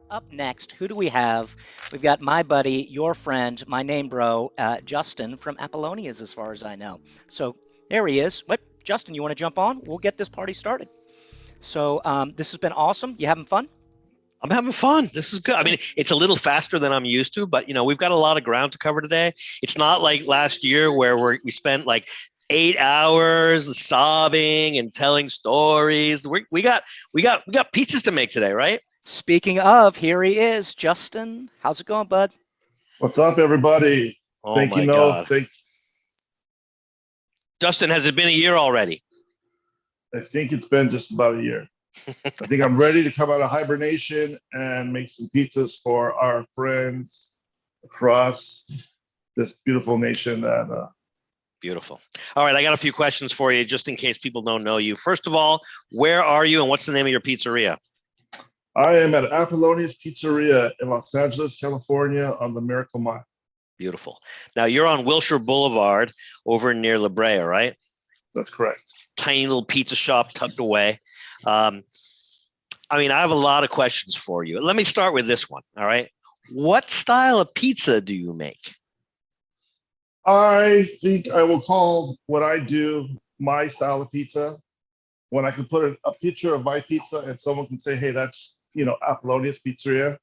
Up next, who do we have? We've got my buddy, your friend, my name bro, Justin from Apollonia, as far as I know. So there he is. What, Justin? You want to jump on? We'll get this party started. So this has been awesome. You having fun? I'm having fun. This is good. I mean, Great. it's a little faster than I'm used to, but we've got a lot of ground to cover today. It's not like last year where we spent like 8 hours sobbing and telling stories. We got pizzas to make today, right? Speaking of, here he is, Justin. How's it going, bud? What's up, everybody? Oh Thank you, my Noel. God. Justin, has it been a year already? I think it's been just about a year. I think I'm ready to come out of hibernation and make some pizzas for our friends across this beautiful nation. Beautiful. All right, I got a few questions for you just in case people don't know you. First of all, where are you and what's the name of your pizzeria? I am at Apollonia's Pizzeria in Los Angeles, California, on the Miracle Mile. Beautiful. Now you're on Wilshire Boulevard over near La Brea, right? That's correct. Tiny little pizza shop tucked away. I have a lot of questions for you. Let me start with this one. All right. What style of pizza do you make? I think I will call what I do my style of pizza. When I can put a picture of my pizza and someone can say, hey, that's, Apollonia's Pizzeria,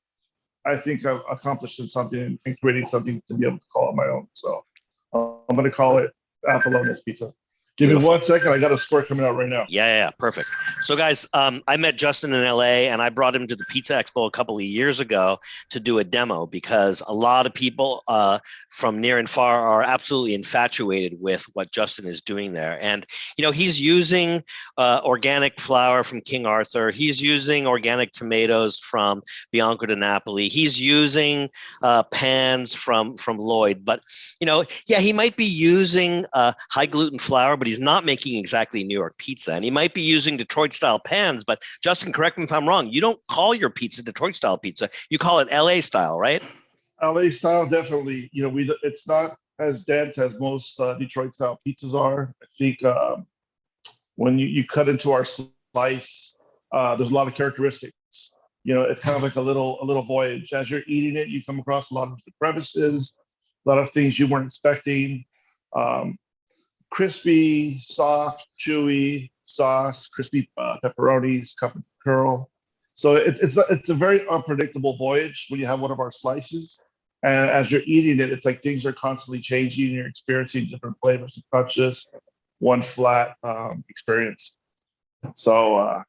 I think I've accomplished something and creating something to be able to call it my own. So I'm going to call it Apollonia's Pizza. Give me Beautiful. 1 second. I got a score coming out right now. Yeah, perfect. So, guys, I met Justin in LA, and I brought him to the Pizza Expo a couple of years ago to do a demo because a lot of people from near and far are absolutely infatuated with what Justin is doing there. And, he's using organic flour from King Arthur. He's using organic tomatoes from Bianco di Napoli. He's using pans from Lloyd. But, he might be using high gluten flour, but he's not making exactly New York pizza. And he might be using Detroit style pans, but Justin, correct me if I'm wrong. You don't call your pizza Detroit style pizza. You call it LA style, right? LA style, definitely. It's not as dense as most Detroit style pizzas are. I think when you cut into our slice, there's a lot of characteristics. It's kind of like a little voyage. As you're eating it, you come across a lot of crevices, a lot of things you weren't expecting. Crispy, soft, chewy sauce, crispy pepperonis, cup and curl. So it's a very unpredictable voyage when you have one of our slices. And as you're eating it, it's like things are constantly changing. You're experiencing different flavors. It's not just one flat experience. So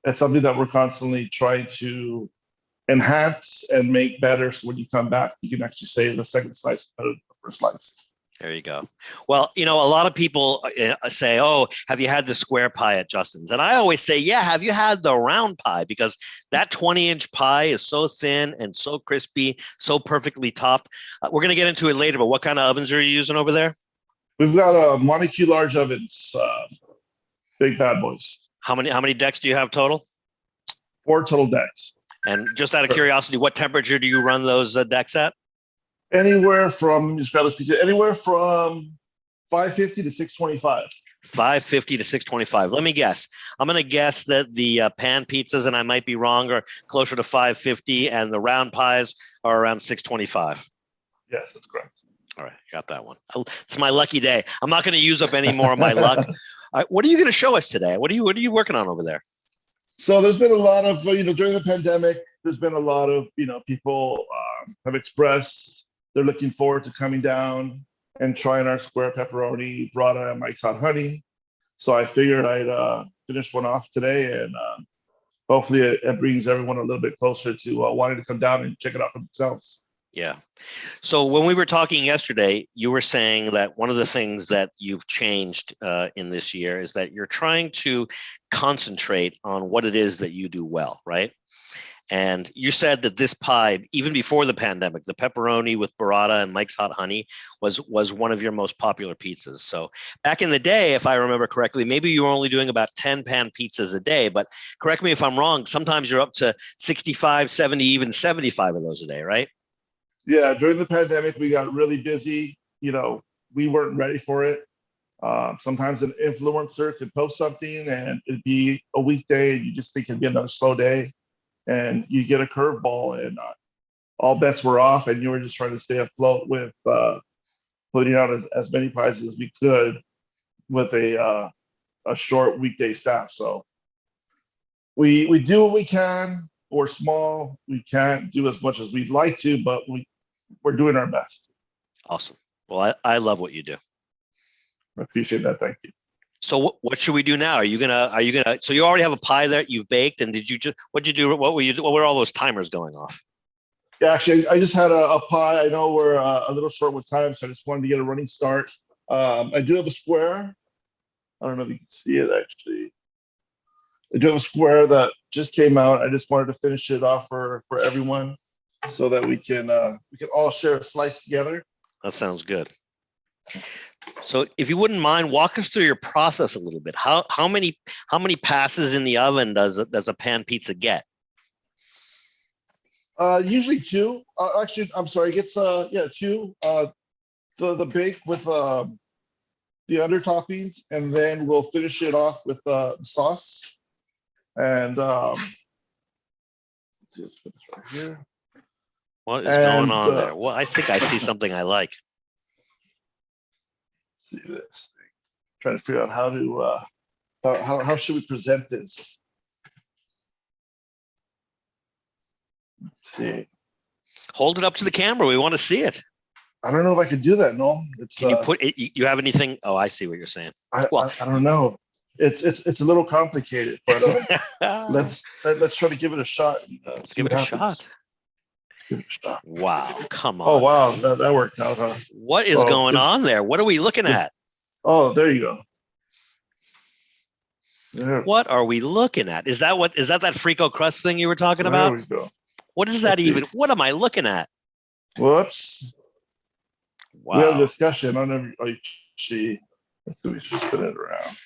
it's something that we're constantly trying to enhance and make better. So when you come back, you can actually say the second slice is better than the first slice. There you go. Well, a lot of people say, oh, have you had the square pie at Justin's? And I always say, yeah, have you had the round pie? Because that 20-inch pie is so thin and so crispy, so perfectly topped. We're going to get into it later, but what kind of ovens are you using over there? We've got Montague large ovens, big bad boys. How many decks do you have total? 4 total decks. And just out of curiosity, what temperature do you run those decks at? Anywhere from 550 to 625. 550 to 625. Let me guess. I'm going to guess that the pan pizzas, and I might be wrong, are closer to 550, and the round pies are around 625. Yes, that's correct. All right, got that one. It's my lucky day. I'm not going to use up any more of my luck. What are you going to show us today? What are you working on over there? So there's been a lot of during the pandemic. There's been a lot of people have expressed they're looking forward to coming down and trying our square pepperoni, burrata, and Mike's Hot Honey. So I figured I'd finish one off today, and hopefully it brings everyone a little bit closer to wanting to come down and check it out for themselves. Yeah. So when we were talking yesterday, you were saying that one of the things that you've changed in this year is that you're trying to concentrate on what it is that you do well, right? And you said that this pie, even before the pandemic, the pepperoni with burrata and Mike's Hot Honey was one of your most popular pizzas. So back in the day, if I remember correctly, maybe you were only doing about 10 pan pizzas a day, but correct me if I'm wrong, sometimes you're up to 65, 70, even 75 of those a day, right? Yeah, during the pandemic, we got really busy. We weren't ready for it. Sometimes an influencer could post something and it'd be a weekday and you just think it'd be another slow day. and you get a curveball, and all bets were off, and you were just trying to stay afloat with putting out as many prizes as we could with a short weekday staff. So we do what we can. We're small. We can't do as much as we'd like to, but we're doing our best. Awesome. Well, I love what you do. I appreciate that. Thank you. So what should we do now? Are you gonna? So you already have a pie that you've baked, and what'd you do? What were all those timers going off? Yeah, actually, I just had a pie. I know we're a little short with time, so I just wanted to get a running start. I do have a square. I don't know if you can see it actually. I do have a square that just came out. I just wanted to finish it off for everyone, so that we can all share a slice together. That sounds good. So if you wouldn't mind, walk us through your process a little bit. How many passes in the oven does a pan pizza get? Usually two. Actually, I'm sorry. It gets two. The bake with the under toppings, and then we'll finish it off with the sauce. And let's put this right here. What is going on there? Well, I think I see something I like. See this thing. Trying to figure out how to how should we present this. Let's see. Hold it up to the camera. We want to see it. I don't know if I could do that, Noel. Can you put it? You have anything? Oh, I see what you're saying. I don't know. It's a little complicated, but let's try to give it a shot. Let's give it a shot. Let's give it a shot. Wow, come on. Oh wow, that worked out, huh? What is going on there? What are we looking at? Oh, there you go. There. What are we looking at? Is that that Frico crust thing you were talking about? There we go. What is that even? What am I looking at? Whoops. Wow. We have a discussion on every. Oh, she. We should spin it around.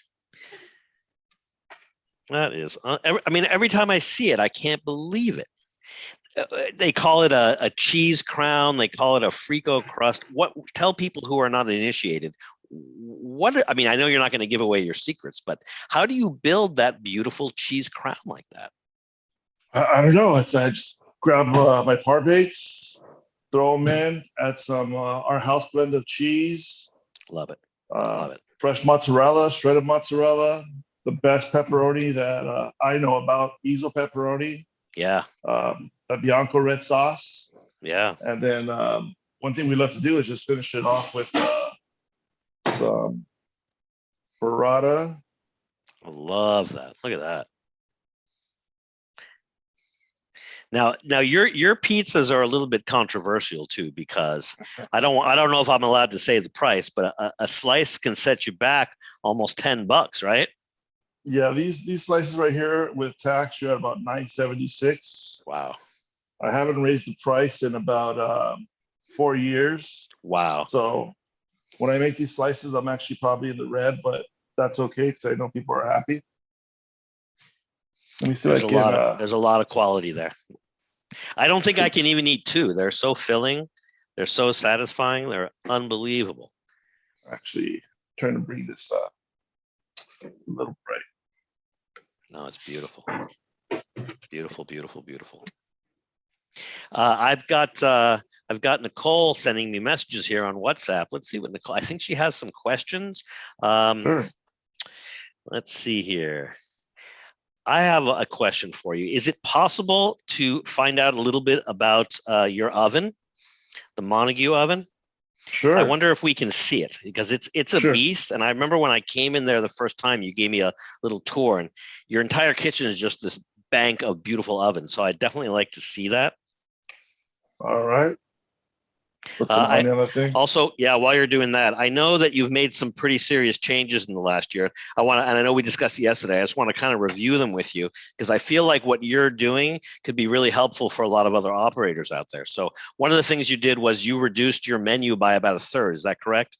That is. I mean, every time I see it, I can't believe it. They call it a cheese crown. They call it a Frico crust. What? Tell people who are not initiated. I mean, I know you're not going to give away your secrets, but how do you build that beautiful cheese crown like that? I don't know. I just grab my par bakes, throw them in, add some our house blend of cheese. Love it. Love it. Fresh mozzarella, shredded mozzarella, the best pepperoni that I know about, Iso pepperoni. Yeah. A Bianco red sauce. Yeah. And then one thing we love to do is just finish it off with some burrata. I love that. Look at that. Now your pizzas are a little bit controversial too, because I don't know if I'm allowed to say the price, but a slice can set you back almost $10, right? Yeah, these slices right here with tax, you're at about $9.76. Wow. I haven't raised the price in about 4 years. Wow. So when I make these slices, I'm actually probably in the red, but that's okay because I know people are happy. Let me see. There's a lot of quality there. I don't think I can even eat two. They're so filling. They're so satisfying. They're unbelievable. Actually, trying to bring this up a little bright. No, it's beautiful. Beautiful, beautiful, beautiful. I've got Nicole sending me messages here on WhatsApp. Let's see what Nicole. I think she has some questions. Sure. Let's see here. I have a question for you. Is it possible to find out a little bit about your oven, the Montague oven? Sure. I wonder if we can see it, because it's a beast. And I remember when I came in there the first time, you gave me a little tour, and your entire kitchen is just this bank of beautiful ovens. So I'd definitely like to see that. All right. Put some money on that thing. Also, yeah, while you're doing that, I know that you've made some pretty serious changes in the last year. And I know we discussed it yesterday. I just want to kind of review them with you, because I feel like what you're doing could be really helpful for a lot of other operators out there. So one of the things you did was you reduced your menu by about a third. Is that correct?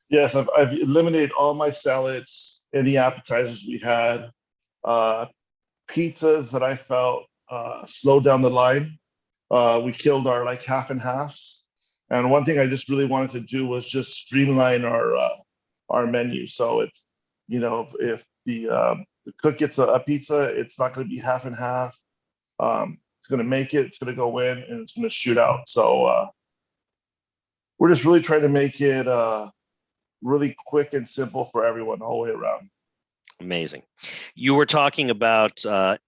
Yes, I've eliminated all my salads, any appetizers we had, pizzas that I felt slowed down the line. We killed our like half and halves. And one thing I just really wanted to do was just streamline our menu. So it's, if the cook gets a pizza, it's not going to be half and half. It's going to make it. It's going to go in, and it's going to shoot out. So we're just really trying to make it really quick and simple for everyone all the way around. Amazing. You were talking about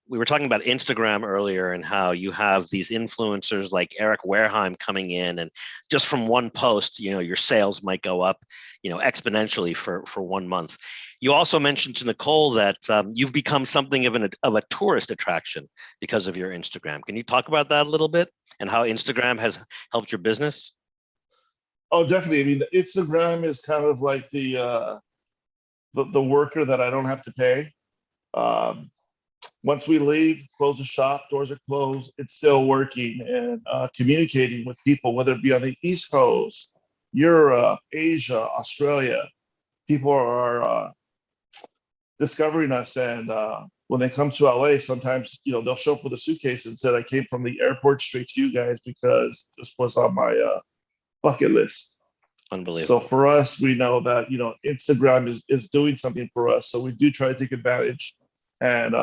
we were talking about Instagram earlier and how you have these influencers like Eric Wareheim coming in, and just from one post, your sales might go up, exponentially for 1 month. You also mentioned to Nicole that you've become something of a tourist attraction because of your Instagram. Can you talk about that a little bit and how Instagram has helped your business? Oh, definitely. I mean, Instagram is kind of like the worker that I don't have to pay. Once we leave, close the shop, doors are closed, it's still working and communicating with people, whether it be on the East Coast, Europe, Asia, Australia. People are discovering us, and when they come to LA, sometimes they'll show up with a suitcase and said, "I came from the airport straight to you guys because this was on my bucket list." Unbelievable. So for us, we know that Instagram is doing something for us. So we do try to take advantage and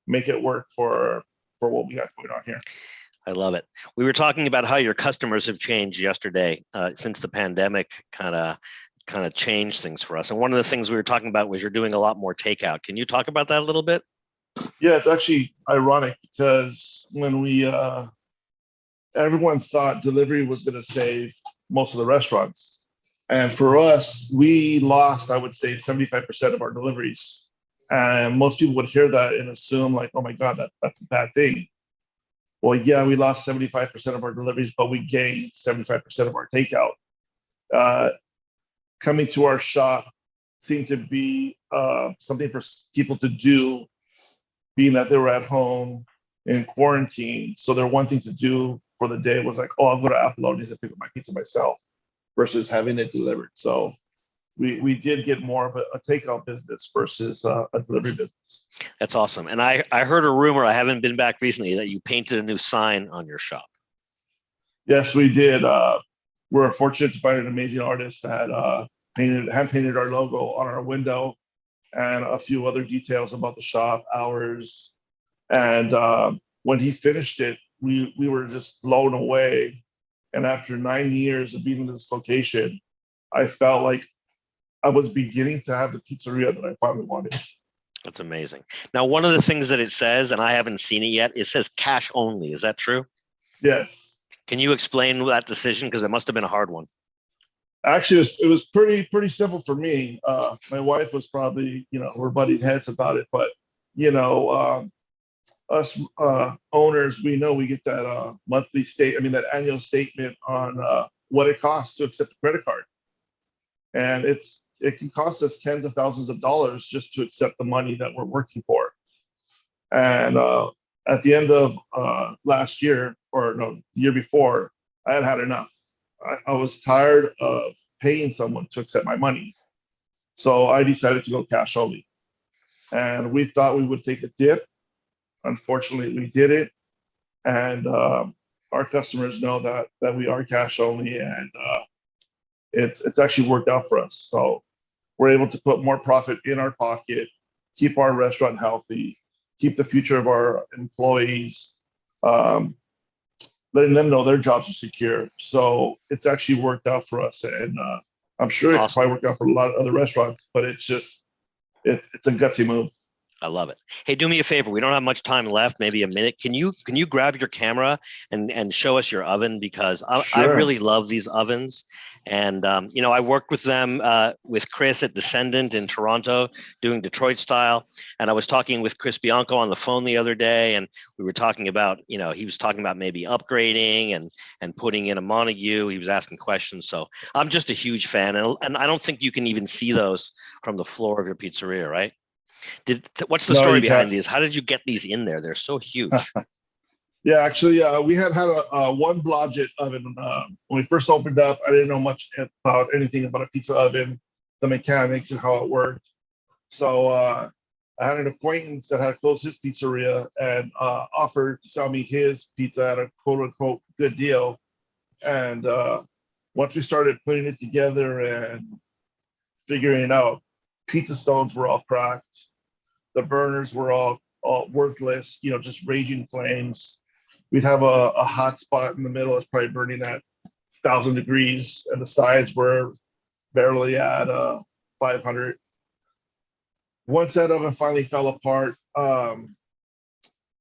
make it work for what we have going on here. I love it. We were talking about how your customers have changed yesterday since the pandemic kind of changed things for us. And one of the things we were talking about was you're doing a lot more takeout. Can you talk about that a little bit? Yeah, it's actually ironic because when everyone thought delivery was going to save most of the restaurants. And for us, we lost, I would say, 75% of our deliveries. And most people would hear that and assume like, oh my God, that's a bad thing. Well, yeah, we lost 75% of our deliveries, but we gained 75% of our takeout. Coming to our shop seemed to be something for people to do, being that they were at home in quarantine. So their one thing to do for the day was like, oh, I'll go to Apollonia and pick up my pizza myself versus having it delivered. So we did get more of a takeout business versus a delivery business. That's awesome. And I heard a rumor, I haven't been back recently, that you painted a new sign on your shop. Yes, we did. We're fortunate to find an amazing artist that hand painted our logo on our window and a few other details about the shop, hours. And when he finished it, we were just blown away. And after 9 years of being in this location, I felt like I was beginning to have the pizzeria that I finally wanted. That's amazing. Now, one of the things that it says, and I haven't seen it yet, it says cash only. Is that true? Yes. Can you explain that decision? Because it must have been a hard one. Actually, it was pretty simple for me. My wife was probably, we're butting heads about it, but us owners, we know we get that that annual statement on what it costs to accept a credit card, and it can cost us tens of thousands of dollars just to accept the money that we're working for. And at the end of last year, or no, the year before, I had enough. I was tired of paying someone to accept my money. So I decided to go cash only. And we thought we would take a dip. Unfortunately, we didn't. And our customers know that we are cash only, and it's actually worked out for us. So we're able to put more profit in our pocket, keep our restaurant healthy, keep the future of our employees, letting them know their jobs are secure. So it's actually worked out for us, and I'm sure it probably worked out for a lot of other restaurants, but it's a gutsy move. I love it. Hey, do me a favor. We don't have much time left, maybe a minute. Can you grab your camera and show us your oven? Because I really love these ovens. And, I worked with them, with Chris at Descendant in Toronto doing Detroit style. And I was talking with Chris Bianco on the phone the other day, and we were talking about, he was talking about maybe upgrading and putting in a Montague. He was asking questions. So I'm just a huge fan. And I don't think you can even see those from the floor of your pizzeria, right? What's the story behind these? How did you get these in there? They're so huge. Yeah, actually, we had a one Blodgett oven. When we first opened up, I didn't know much about anything about a pizza oven, the mechanics and how it worked. So I had an acquaintance that had closed his pizzeria and offered to sell me his pizza at a quote unquote good deal. And once we started putting it together and figuring it out, pizza stones were all cracked. The burners were all worthless, just raging flames. We'd have a hot spot in the middle that's probably burning at 1,000 degrees, and the sides were barely at 500. Once that oven finally fell apart,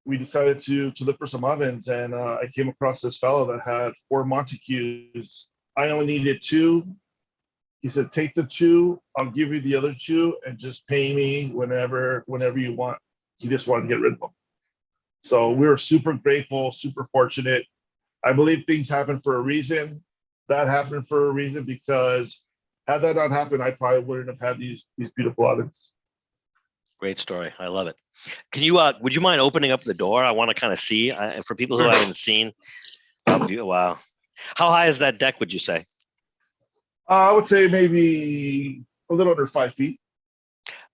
we decided to look for some ovens, and I came across this fellow that had 4 Montagues. I only needed 2. He said, "Take the 2. I'll give you the other 2, and just pay me whenever you want." He just wanted to get rid of them. So we were super grateful, super fortunate. I believe things happen for a reason. That happened for a reason, because had that not happened, I probably wouldn't have had these beautiful ovens. Great story. I love it. Can you, would you mind opening up the door? I want to kind of see, for people who haven't seen. Wow. How high is that deck, would you say? I would say maybe a little under 5 feet.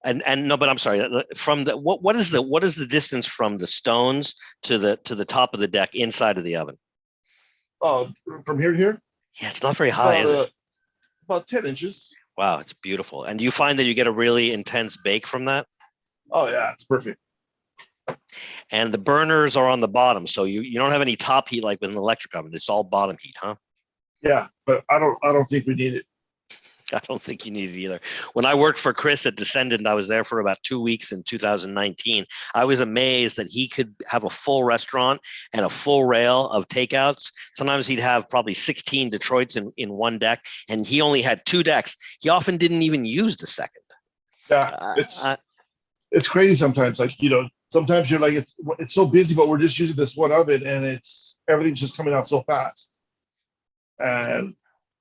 And no, but I'm sorry. From the what is the distance from the stones to the top of the deck inside of the oven? Oh, from here to here? Yeah, it's not very high, is it? About 10 inches. Wow, it's beautiful. And do you find that you get a really intense bake from that? Oh yeah, it's perfect. And the burners are on the bottom, so you don't have any top heat like with an electric oven. It's all bottom heat, huh? Yeah, but I don't think we need it. I don't think you need it either. When I worked for Chris at Descendant, I was there for about 2 weeks in 2019. I was amazed that he could have a full restaurant and a full rail of takeouts. Sometimes he'd have probably 16 Detroits in one deck, and he only had 2 decks. He often didn't even use the second. Yeah, it's crazy sometimes. Like, sometimes you're like, it's so busy, but we're just using this one oven, and everything's just coming out so fast. And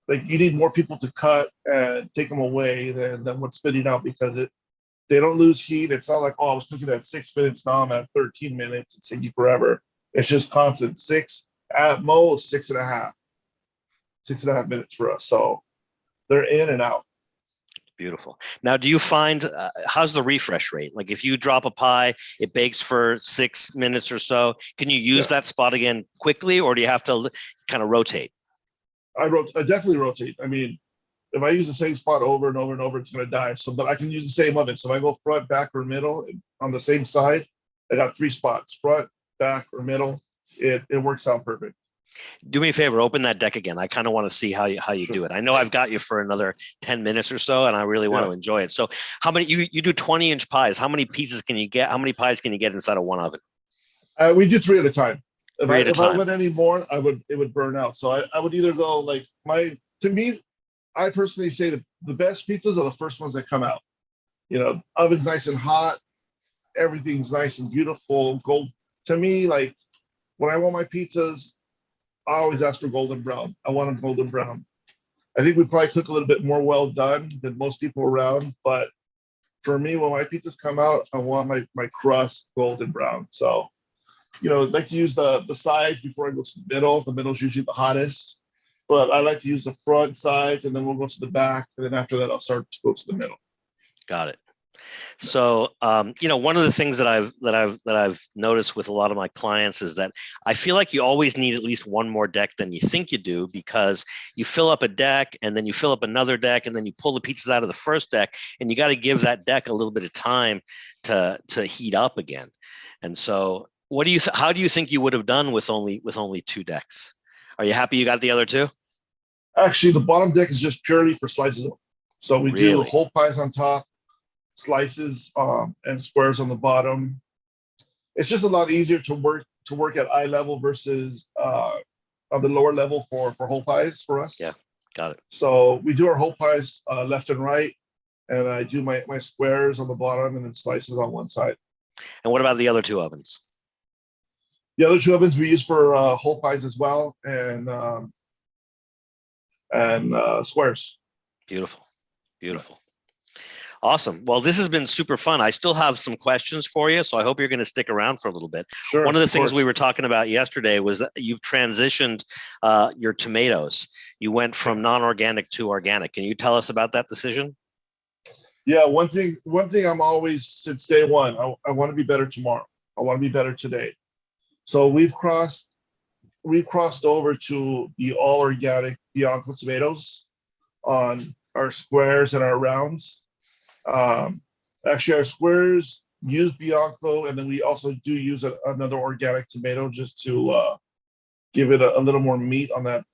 like, you need more people to cut and take them away than what's spitting out, because they don't lose heat. It's not like, oh, I was cooking at 6 minutes, now I'm at 13 minutes. It's taking forever. It's just constant 6, at most 6.5 minutes for us. So they're in and out. Beautiful. Now, do you find, how's the refresh rate? Like, if you drop a pie, it bakes for 6 minutes or so. Can you use that spot again quickly, or do you have to kind of rotate? I definitely rotate. I mean, if I use the same spot over and over and over, it's going to die. So, but I can use the same oven. So if I go front, back, or middle on the same side, I got 3 spots: front, back, or middle. It works out perfect. Do me a favor, open that deck again. I kind of want to see how you do it. I know I've got you for another 10 minutes or so, and I really want to enjoy it. So how many, you do 20-inch pies. How many pizzas can you get? How many pies can you get inside of one oven? We do 3 at a time. If I went any more, it would burn out. So I would either go like to me, I personally say that the best pizzas are the first ones that come out. Oven's nice and hot, everything's nice and beautiful. Gold. To me, like, when I want my pizzas, I always ask for golden brown. I want them golden brown. I think we probably cook a little bit more well done than most people around, but for me, when my pizzas come out, I want my crust golden brown. So, I like to use the sides before I go to the middle. The middle is usually the hottest, but I like to use the front sides, and then we'll go to the back, and then after that, I'll start to go to the middle. Got it. So, one of the things that I've noticed with a lot of my clients is that I feel like you always need at least one more deck than you think you do, because you fill up a deck and then you fill up another deck and then you pull the pizzas out of the first deck, and you got to give that deck a little bit of time to heat up again. And so, how do you think you would have done with only 2 decks? Are you happy you got the other 2? Actually, the bottom deck is just purely for slices. So we do whole pies on top, slices and squares on the bottom. It's just a lot easier to work at eye level versus on the lower level for whole pies for us. Yeah, got it. So we do our whole pies left and right, and I do my squares on the bottom and then slices on one side. And what about the other 2 ovens? The other 2 ovens we use for whole pies as well, and squares. Beautiful. Awesome. Well, this has been super fun. I still have some questions for you, so I hope you're going to stick around for a little bit. Sure, one of the things we were talking about yesterday was that you've transitioned your tomatoes. You went from non-organic to organic. Can you tell us about that decision? Yeah, one thing I'm always, since day one, I want to be better tomorrow. I want to be better today. So we've crossed over to the all organic Bianco tomatoes on our squares and our rounds. Actually, our squares, use Bianco, and then we also do use another organic tomato just to give it a little more meat on that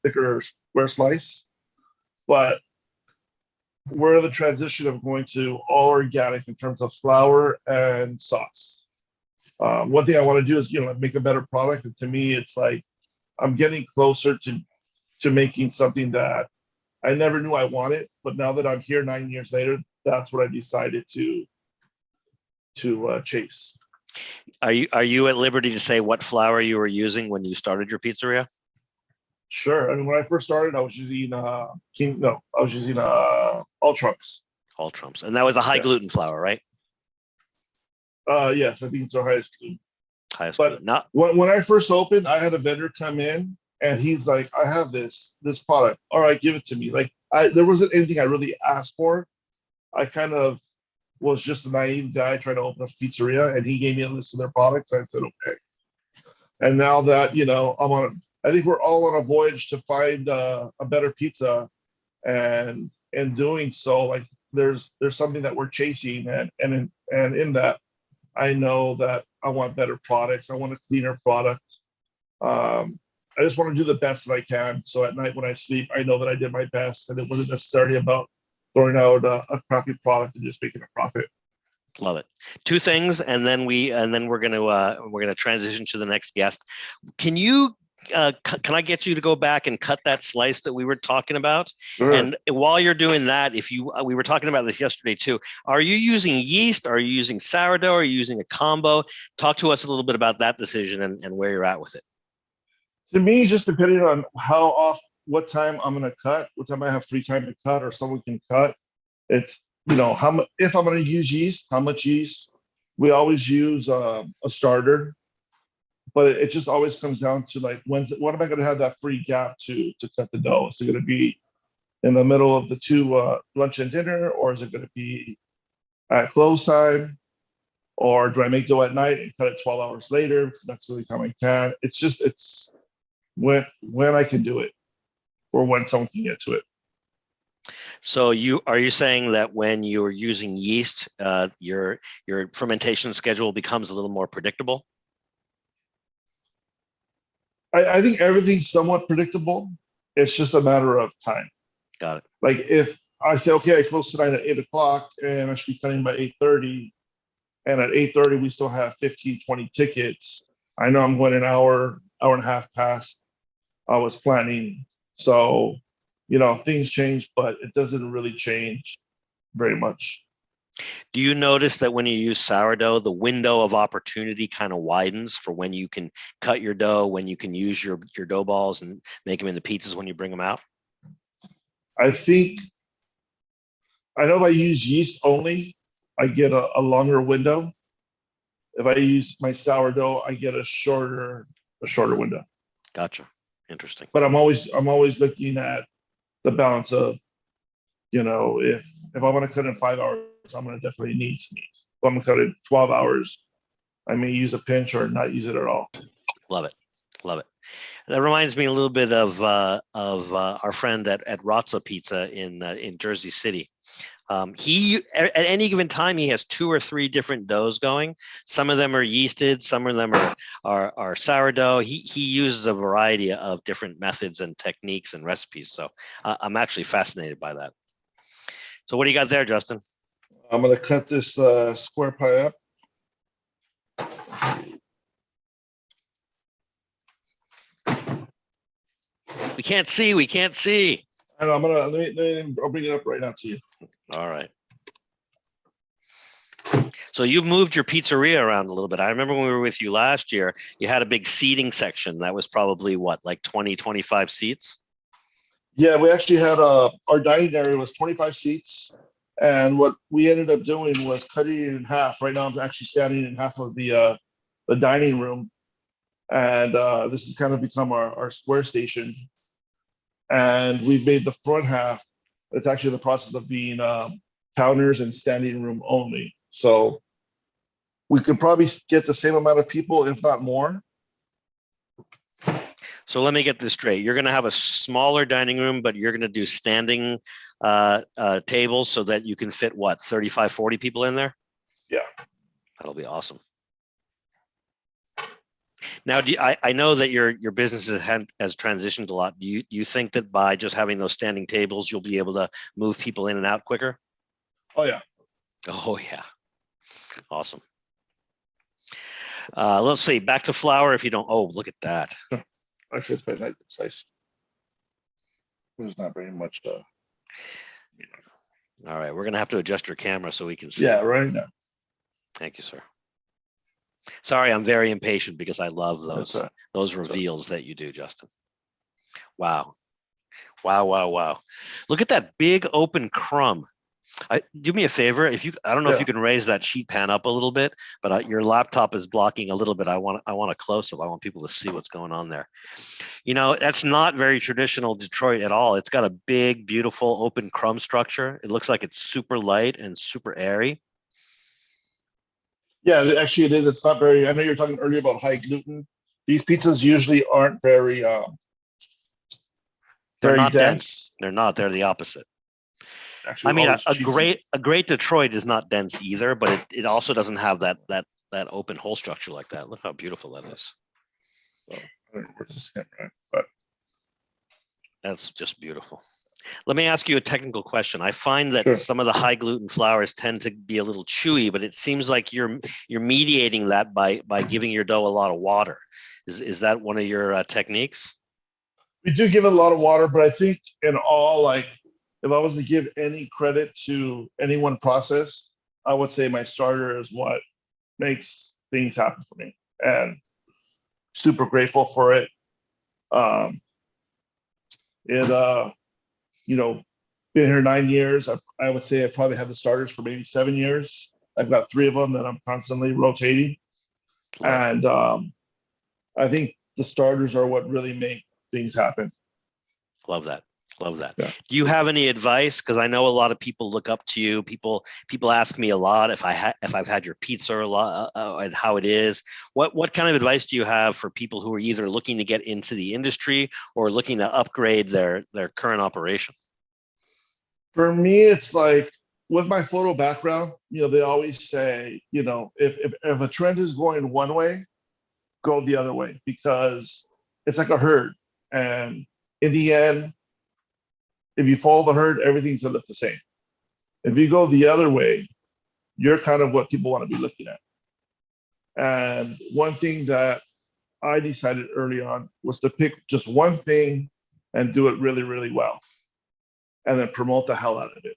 thicker square slice. But we're in the transition of going to all organic in terms of flour and sauce. One thing I want to do is make a better product, and to me, it's like I'm getting closer to making something that I never knew I wanted, but now that I'm here 9 years later, that's what I decided to chase. Are you at liberty to say what flour you were using when you started your pizzeria? Sure. I mean, when I first started, I was using All Trumps. All Trumps, and that was a high gluten flour, right? Yes, I think it's our highest gluten. Highest But gluten. when I first opened, I had a vendor come in, and he's like, "I have this product. All right, give it to me." Like, there wasn't anything I really asked for. I kind of was just a naive guy trying to open a pizzeria, and he gave me a list of their products. I said, "Okay." And now that I think we're all on a voyage to find a better pizza, and in doing so, like there's something that we're chasing, and in that, I know that I want better products. I want a cleaner product. I just want to do the best that I can. So at night when I sleep, I know that I did my best, and it wasn't necessarily about throwing out a crappy product and just making a profit. Love it. Two things, and then we're gonna transition to the next guest. Can I get you to go back and cut that slice that we were talking about? Sure. And while you're doing that, we were talking about this yesterday too. Are you using yeast? Are you using sourdough? Are you using a combo? Talk to us a little bit about that decision and where you're at with it. To me, just depending on what time I'm going to cut, what time I have free time to cut, or someone can cut. It's how much, if I'm going to use yeast, how much yeast. We always use a starter, but it just always comes down to like when am I going to have that free gap to cut the dough? Is it going to be in the middle of the two lunch and dinner, or is it going to be at close time? Or do I make dough at night and cut it 12 hours later because that's the only time I can? It's when I can do it, or when someone can get to it. So are you saying that when you're using yeast, your fermentation schedule becomes a little more predictable? I think everything's somewhat predictable. It's just a matter of time. Got it. Like if I say, okay, I close tonight at 8 o'clock and I should be cutting by 8:30, and at 8:30 we still have 15, 20 tickets. I know I'm going an hour and a half past I was planning. So, things change, but it doesn't really change very much. Do you notice that when you use sourdough, the window of opportunity kind of widens for when you can cut your dough, when you can use your dough balls and make them into pizzas when you bring them out? I know if I use yeast only, I get a longer window. If I use my sourdough, I get a shorter window. Gotcha. Interesting. But I'm always looking at the balance of, if I want to cut in 5 hours, I'm going to definitely need some yeast. If I'm going to cut in 12 hours, I may use a pinch or not use it at all. Love it. Love it. That reminds me a little bit of our friend at Razza Pizza in Jersey City. He at any given time he has 2 or 3 different doughs going. Some of them are yeasted, some of them are sourdough. He uses a variety of different methods and techniques and recipes. So I'm actually fascinated by that. So what do you got there, Justin? I'm going to cut this square pie up. We can't see. I know, I'll bring it up right now to you. All right. So you've moved your pizzeria around a little bit. I remember when we were with you last year, you had a big seating section. That was probably what, like 20, 25 seats? Yeah, we actually had our dining area was 25 seats. And what we ended up doing was cutting it in half. Right now, I'm actually standing in half of the dining room. And this has kind of become our square station. And we've made the front half, it's actually the process of being counters and standing room only. So we could probably get the same amount of people, if not more. So let me get this straight. You're going to have a smaller dining room, but you're going to do standing tables so that you can fit, what, 35, 40 people in there? Yeah. That'll be awesome. Now, I know that your business has transitioned a lot. Do you think that by just having those standing tables, you'll be able to move people in and out quicker? Oh yeah. Oh yeah, awesome. Let's see. Back to flour. If you don't, oh, look at that. Actually, it's quite nice. It's nice. There's not very much. All right, we're gonna have to adjust your camera so we can see. Yeah, right now. Thank you, sir. Sorry, I'm very impatient because I love That's those reveals that you do, Justin. Wow, wow, wow, wow! Look at that big open crumb. Do me a favor, I don't know if you can raise that sheet pan up a little bit, but your laptop is blocking a little bit. I want a close up. I want people to see what's going on there. You know, that's not very traditional Detroit at all. It's got a big, beautiful open crumb structure. It looks like it's super light and super airy. Yeah, actually it is. It's not very. I know you're talking earlier about high gluten. These pizzas usually aren't very. They're not dense. They're not. They're the opposite. Actually, I mean, a great Detroit is not dense either, but it also doesn't have that open hole structure like that. Look how beautiful that is. So, I don't know where this is, right? But that's just beautiful. Let me ask you a technical question. I find that some of the high gluten flours tend to be a little chewy, but it seems like you're mediating that by giving your dough a lot of water. Is that one of your techniques? We do give it a lot of water, but I think in all, like, if I was to give any credit to any one process, I would say my starter is what makes things happen for me, and super grateful for it. You know, been here 9 years. I would say I probably had the starters for maybe 7 years. I've got 3 of them that I'm constantly rotating, and I think the starters are what really make things happen. Love that. Love that. Yeah. Do you have any advice? Because I know a lot of people look up to you. People ask me a lot if I've had your pizza a lot and how it is. What kind of advice do you have for people who are either looking to get into the industry or looking to upgrade their current operation? For me, it's like with my photo background, you know, they always say, you know, if a trend is going one way, go the other way, because it's like a herd, and in the end, if you follow the herd, everything's gonna look the same. If you go the other way, you're kind of what people want to be looking at. And one thing that I decided early on was to pick just one thing and do it really, really well, and then promote the hell out of it.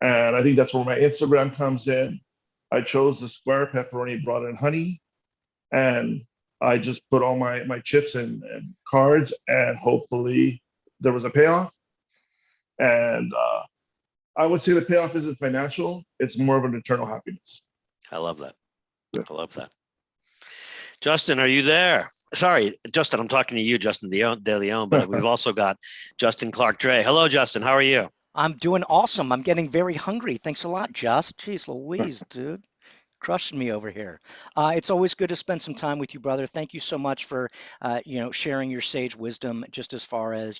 And I think that's where my Instagram comes in. I chose the square pepperoni, brought in honey, and I just put all my chips and cards, and hopefully there was a payoff. And I would say the payoff isn't financial. It's more of an eternal happiness. I love that. I love that. Justin, are you there? Sorry, Justin, I'm talking to you, Justin De Leon, but we've also got Justin Clark Dray. Hello, Justin. How are you? I'm doing awesome. I'm getting very hungry. Thanks a lot, Just. Jeez Louise, dude. Crushing me over here. It's always good to spend some time with you, brother. Thank you so much for, sharing your sage wisdom, just as far as,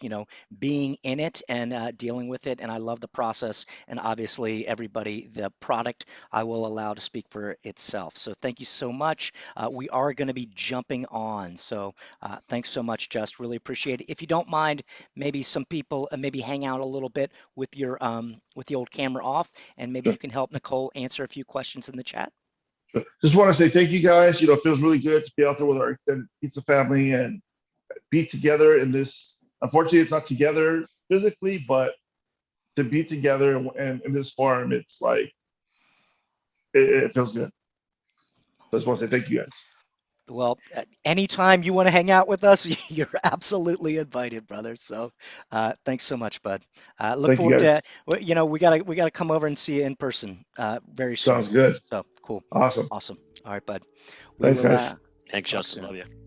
being in it and dealing with it. And I love the process. And obviously, everybody, the product, I will allow to speak for itself. So thank you so much. We are going to be jumping on. So thanks so much, Just. Really appreciate it. If you don't mind, maybe some people maybe hang out a little bit with your with the old camera off, and maybe you can help Nicole answer a few questions in the chat. Just want to say thank you guys. You know, it feels really good to be out there with our extended pizza family and be together in this. Unfortunately, it's not together physically, but to be together and in this forum, it's like it feels good. So I just want to say thank you guys. Well, anytime you want to hang out with us, you're absolutely invited, brother. So, thanks so much, bud. Look forward to, we gotta come over and see you in person very soon. Sounds good. So cool. Awesome. Awesome. All right, bud. Thanks, guys. Thanks, Justin. Love you.